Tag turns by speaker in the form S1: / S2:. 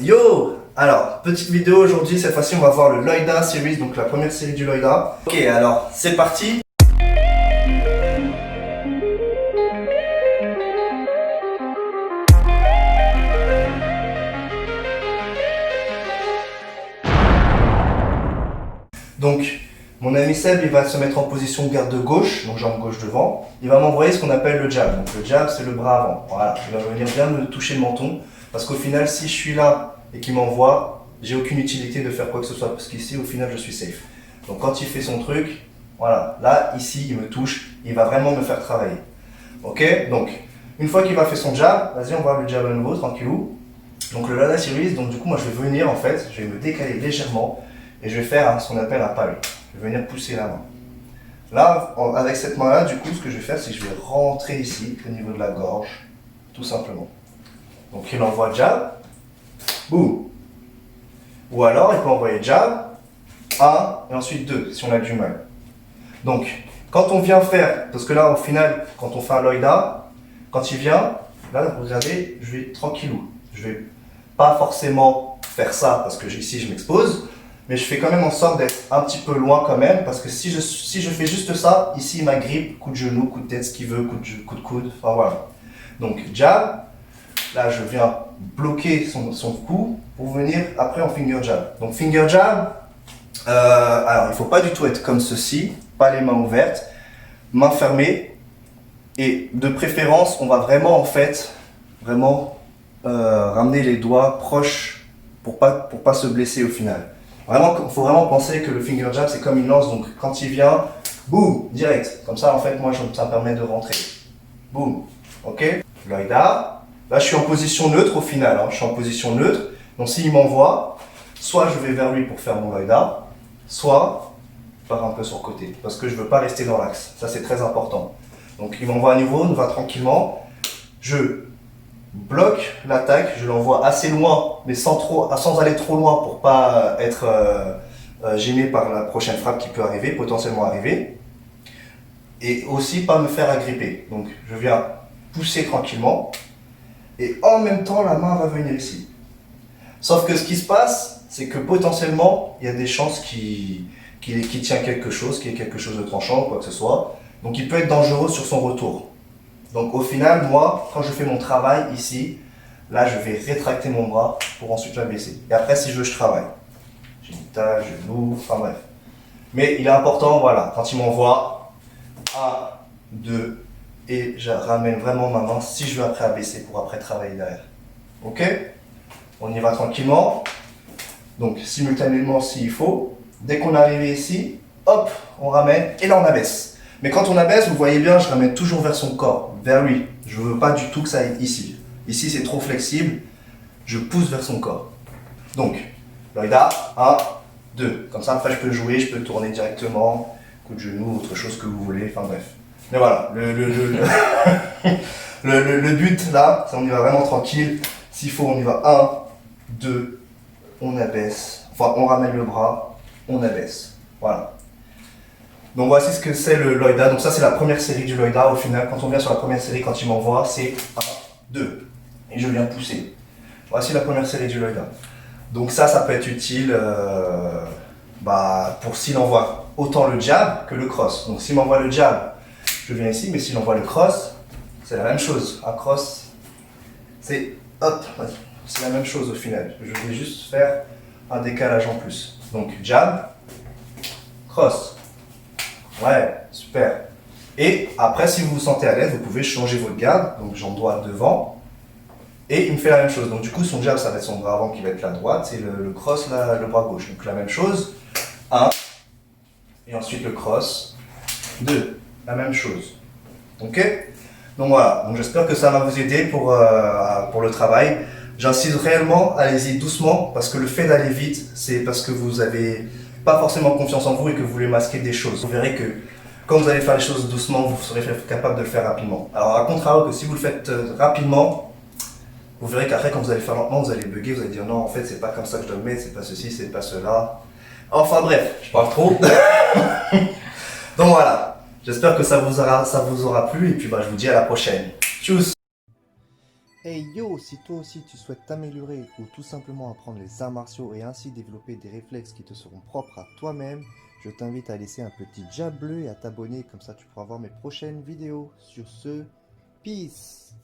S1: Yo! Alors, petite vidéo aujourd'hui, cette fois-ci on va voir le Loida Series, donc la première série du Loida. Ok, alors c'est parti! Donc, mon ami Seb, il va se mettre en position garde gauche, donc jambe gauche devant. Il va m'envoyer ce qu'on appelle le jab. Donc le jab, c'est le bras avant. Voilà, il va venir bien me toucher le menton. Parce qu'au final, si je suis là et qu'il m'envoie, j'ai aucune utilité de faire quoi que ce soit. Parce qu'ici, au final, je suis safe. Donc quand il fait son truc, voilà, là, ici, il me touche. Il va vraiment me faire travailler. Ok? Donc, une fois qu'il va faire son jab, vas-y, on va voir le jab à nouveau, tranquillou. Donc le Loida Series, donc du coup, moi, je vais venir, en fait, je vais me décaler légèrement. Et je vais faire ce qu'on appelle un palais. Je vais venir pousser la main. Là, avec cette main-là, du coup, ce que je vais faire, c'est que je vais rentrer ici, au niveau de la gorge, tout simplement. Donc il envoie jab, boum. Ou alors, il peut envoyer jab, 1, et ensuite 2, si on a du mal. Donc, quand on vient faire, parce que là, au final, quand on fait un Loida, quand il vient, là, regardez, je vais tranquillou. Je vais pas forcément faire ça, parce que ici, je m'expose. Mais je fais quand même en sorte d'être un petit peu loin quand même, parce que si je fais juste ça, ici il m'agrippe, coup de genou, coup de tête, ce qu'il veut, coup de coude, enfin voilà. Donc jab, là je viens bloquer son cou pour venir après en finger jab. Donc finger jab, alors il ne faut pas du tout être comme ceci, pas les mains ouvertes, mains fermées, et de préférence on va vraiment en fait, ramener les doigts proches pour pas se blesser au final. Vraiment, il faut vraiment penser que le finger jab, c'est comme une lance, donc quand il vient, boum, direct. Comme ça, en fait, moi, ça me permet de rentrer. Boum, ok. Loida. Là, je suis en position neutre au final, hein. Je suis en position neutre. Donc, s'il m'envoie, soit je vais vers lui pour faire mon Loida, soit je pars un peu sur le côté, parce que je ne veux pas rester dans l'axe. Ça, c'est très important. Donc, il m'envoie à nouveau, on va tranquillement. Je bloque l'attaque, je l'envoie assez loin, mais sans aller trop loin pour pas être gêné par la prochaine frappe qui peut arriver, potentiellement arriver. Et aussi pas me faire agripper. Donc je viens pousser tranquillement, et en même temps la main va venir ici. Sauf que ce qui se passe, c'est que potentiellement, il y a des chances qu'il tient quelque chose, qu'il y ait quelque chose de tranchant, quoi que ce soit. Donc il peut être dangereux sur son retour. Donc au final, moi, quand je fais mon travail ici, là je vais rétracter mon bras pour ensuite l'abaisser. Et après, si je veux, je travaille. Génital, genou, enfin bref. Mais il est important, voilà, quand il m'envoie 1, 2, et je ramène vraiment ma main si je veux après abaisser pour après travailler derrière. Ok? On y va tranquillement. Donc simultanément s'il faut. Dès qu'on est arrivé ici, hop, on ramène et là on abaisse. Mais quand on abaisse, vous voyez bien, je ramène toujours vers son corps, vers lui. Je ne veux pas du tout que ça aille ici. Ici, c'est trop flexible. Je pousse vers son corps. Donc, Loida, 1, 2. Comme ça, après, je peux jouer, je peux tourner directement. Coup de genou, autre chose que vous voulez. Enfin, bref. Mais voilà, le but, là, c'est on y va vraiment tranquille. S'il faut, on y va 1, 2, on abaisse. Enfin, on ramène le bras, on abaisse. Voilà. Donc voici ce que c'est le Loida. Donc ça c'est la première série du Loida. Au final, quand on vient sur la première série, quand il m'envoie, c'est 1, 2. Et je viens pousser. Voici la première série du Loida. Donc ça peut être utile pour s'il envoie autant le jab que le cross. Donc s'il m'envoie le jab, je viens ici. Mais s'il envoie le cross, c'est la même chose. Un cross, c'est hop, c'est la même chose au final. Je vais juste faire un décalage en plus. Donc jab, cross. Ouais, super. Et après, si vous vous sentez à l'aise, vous pouvez changer votre garde. Donc jambe droite devant. Et il me fait la même chose. Donc du coup, son jab, ça va être son bras avant qui va être la droite. C'est le cross, là, le bras gauche. Donc la même chose. 1. Et ensuite le cross. 2. La même chose. Ok? Donc voilà. Donc j'espère que ça va vous aider pour le travail. J'insiste réellement, allez-y doucement. Parce que le fait d'aller vite, c'est parce que vous avez pas forcément confiance en vous et que vous voulez masquer des choses. Vous verrez que quand vous allez faire les choses doucement, vous serez capable de le faire rapidement. Alors à contrario que si vous le faites rapidement, vous verrez qu'après quand vous allez faire lentement, vous allez bugger, vous allez dire non en fait c'est pas comme ça que je dois le mettre, c'est pas ceci, c'est pas cela. Enfin bref, je parle trop. Donc voilà, j'espère que ça vous aura plu et puis je vous dis à la prochaine. Tchuss. Hey yo, si toi aussi tu souhaites t'améliorer ou tout simplement apprendre les arts martiaux et ainsi développer des réflexes qui te seront propres à toi-même, je t'invite à laisser un petit j'aime bleu et à t'abonner, comme ça tu pourras voir mes prochaines vidéos. Sur ce, peace!